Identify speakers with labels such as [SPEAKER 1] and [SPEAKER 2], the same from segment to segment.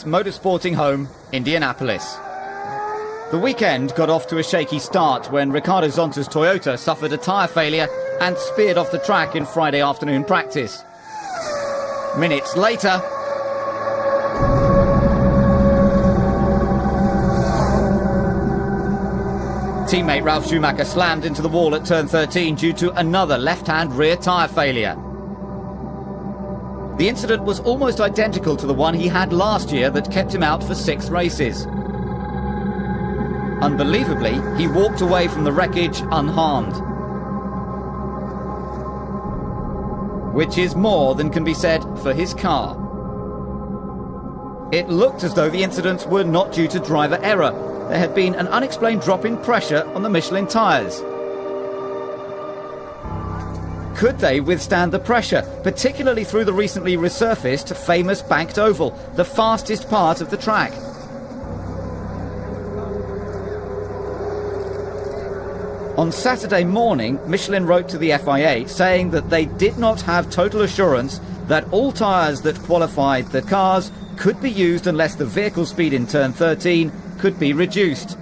[SPEAKER 1] Mike's motorsporting home, Indianapolis. The weekend got off to a shaky start when Ricardo Zonta's Toyota suffered a tyre failure and speared off the track in Friday afternoon practice. Minutes later, teammate Ralf Schumacher slammed into the wall at turn 13 due to another left-hand rear tyre failure. The incident was almost identical to the one he had last year that kept him out for 6 races. Unbelievably, he walked away from the wreckage unharmed, which is more than can be said for his car. It looked as though the incidents were not due to driver error. There had been an unexplained drop in pressure on the Michelin tyres. Could they withstand the pressure, particularly through the recently resurfaced famous banked oval, the fastest part of the track? On Saturday morning, Michelin wrote to the FIA saying that they did not have total assurance that all tyres that qualified the cars could be used unless the vehicle speed in turn 13 could be reduced.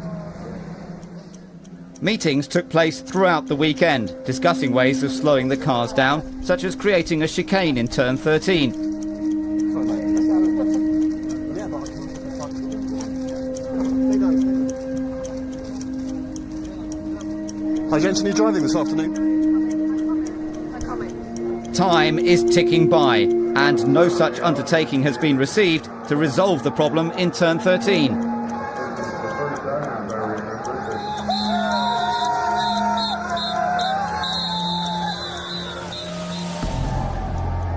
[SPEAKER 1] Meetings took place throughout the weekend, discussing ways of slowing the cars down, such as creating a chicane in turn 13.
[SPEAKER 2] Hi gents, are you driving this afternoon?
[SPEAKER 1] Time is ticking by, and no such undertaking has been received to resolve the problem in turn 13.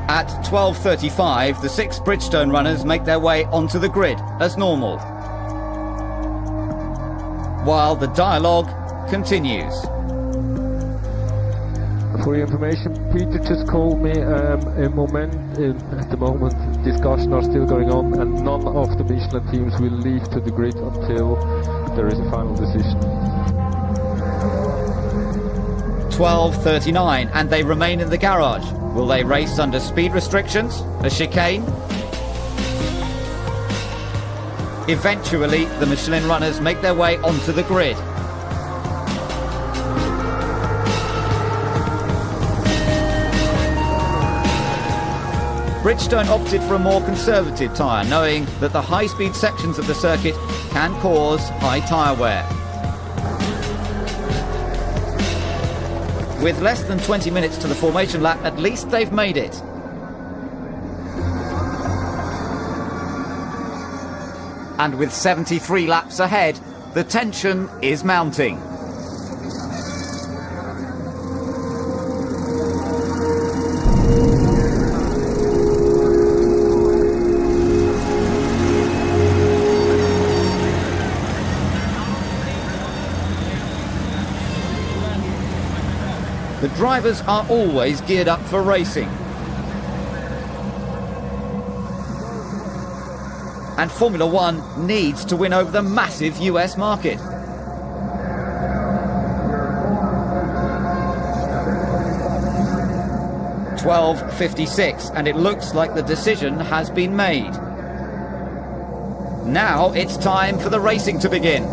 [SPEAKER 1] At 12:35, the 6 Bridgestone runners make their way onto the grid as normal, while the dialogue continues.
[SPEAKER 3] For your information, Peter just called me at the moment discussions are still going on and none of the Michelin teams will leave to the grid until there is a final decision.
[SPEAKER 1] 12:39 and they remain in the garage. Will they race under speed restrictions? A chicane? Eventually, the Michelin runners make their way onto the grid. Bridgestone opted for a more conservative tyre, knowing that the high-speed sections of the circuit can cause high tyre wear. With less than 20 minutes to the formation lap, at least they've made it. And with 73 laps ahead, the tension is mounting. The drivers are always geared up for racing. And Formula One needs to win over the massive US market. "12:56, and it looks like the decision has been made. Now it's time for the racing to begin.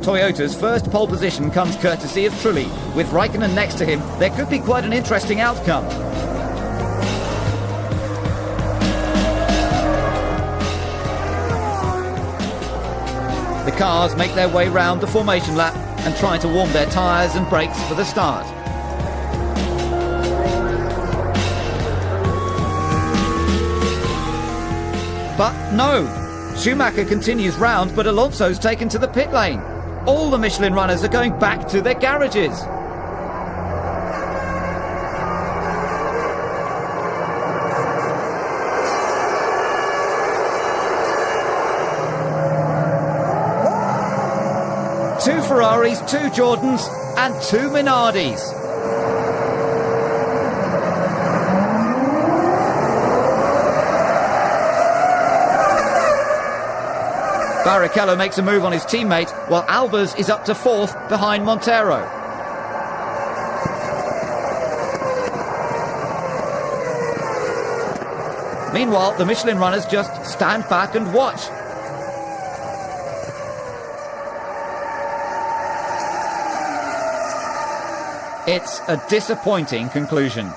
[SPEAKER 1] Toyota's first pole position comes courtesy of Trulli. With Raikkonen next to him, there could be quite an interesting outcome. The cars make their way round the formation lap and try to warm their tyres and brakes for the start. But no, Schumacher continues round, but Alonso's taken to the pit lane. All the Michelin runners are going back to their garages. Two Ferraris, 2 Jordans and 2 Minardis. Barrichello makes a move on his teammate, while Albers is up to 4th behind Montero. Meanwhile, the Michelin runners just stand back and watch. It's a disappointing conclusion.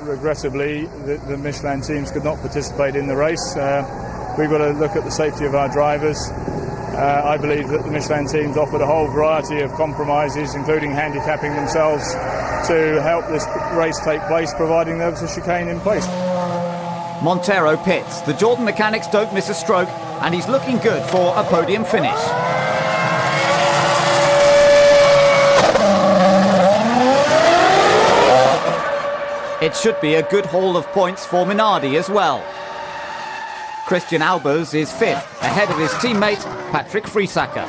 [SPEAKER 4] Regrettably, the Michelin teams could not participate in the race. We've got to look at the safety of our drivers. I believe that the Michelin teams offered a whole variety of compromises, including handicapping themselves to help this race take place, providing there was a chicane in place.
[SPEAKER 1] Montero pits. The Jordan mechanics don't miss a stroke, and he's looking good for a podium finish. It should be a good haul of points for Minardi as well. Christian Albers is fifth, ahead of his teammate Patrick Friesacker.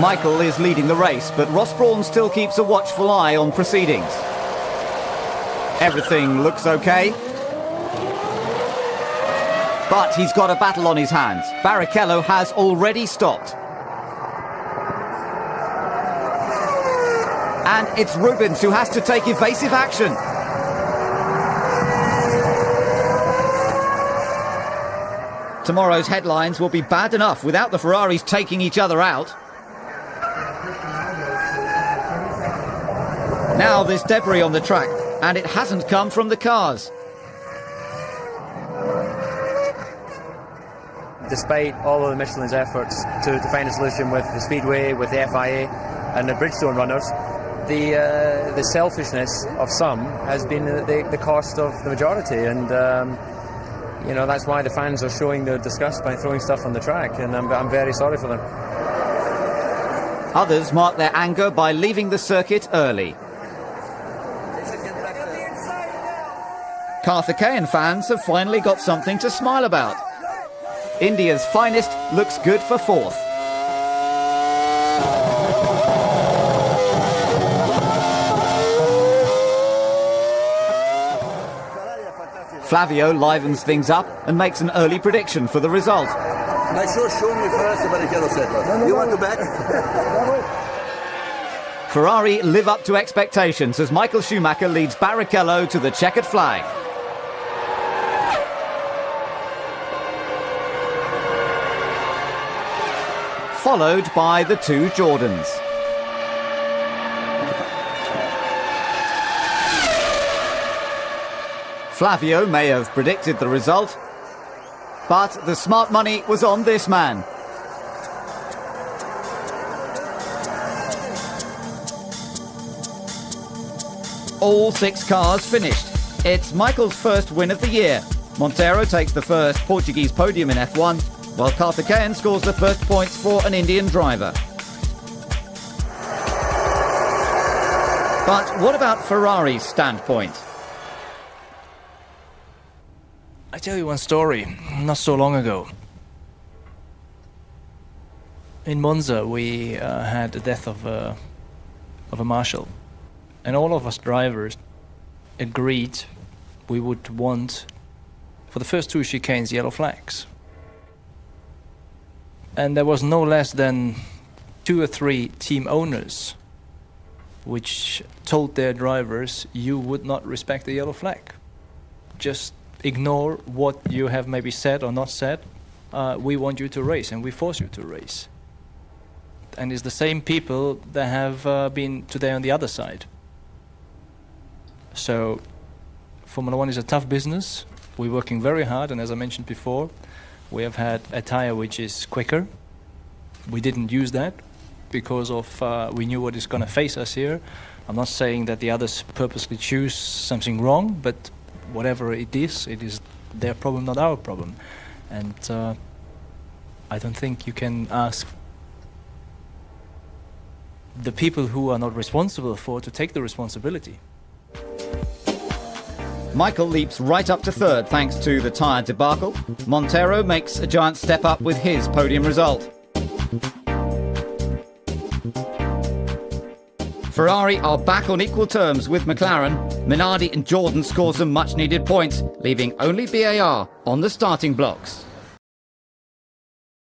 [SPEAKER 1] Michael is leading the race, but Ross Brawn still keeps a watchful eye on proceedings. Everything looks okay. But he's got a battle on his hands. Barrichello has already stopped. And it's Rubens who has to take evasive action. Tomorrow's headlines will be bad enough without the Ferraris taking each other out. Now there's debris on the track, and it hasn't come from the cars.
[SPEAKER 5] Despite all of the Michelin's efforts to find a solution with the Speedway, with the FIA and the Bridgestone runners, the selfishness of some has been the cost of the majority, and you know, that's why the fans are showing their disgust by throwing stuff on the track, and I'm very sorry for them.
[SPEAKER 1] Others mark their anger by leaving the circuit early. Carthagean fans have finally got something to smile about. India's finest looks good for fourth. Flavio livens things up and makes an early prediction for the result.
[SPEAKER 6] My show showed me first, Barrichello said. You want to bet?
[SPEAKER 1] Ferrari live up to expectations as Michael Schumacher leads Barrichello to the checkered flag. Followed by the two Jordans. Flavio may have predicted the result, but the smart money was on this man. All six cars finished. It's Michael's first win of the year. Montero takes the first Portuguese podium in F1, while Carthagean scores the first points for an Indian driver. But what about Ferrari's standpoint?
[SPEAKER 7] I tell you one story, not so long ago. In Monza, we had the death of a marshal. And all of us drivers agreed we would want, for the first two chicanes, yellow flags. And there was no less than 2 or 3 team owners which told their drivers, you would not respect the yellow flag. Just ignore what you have maybe said or not said. We want you to race, and we force you to race. And it's the same people that have been today on the other side. So Formula One is a tough business. We're working very hard, and as I mentioned before, we have had a tire which is quicker. We didn't use that because of we knew what is going to face us here. I'm not saying that the others purposely choose something wrong, but whatever it is their problem, not our problem. And I don't think you can ask the people who are not responsible for to take the responsibility.
[SPEAKER 1] Michael leaps right up to third thanks to the tyre debacle. Montero makes a giant step up with his podium result. Ferrari are back on equal terms with McLaren. Minardi and Jordan score some much-needed points, leaving only BAR on the starting blocks.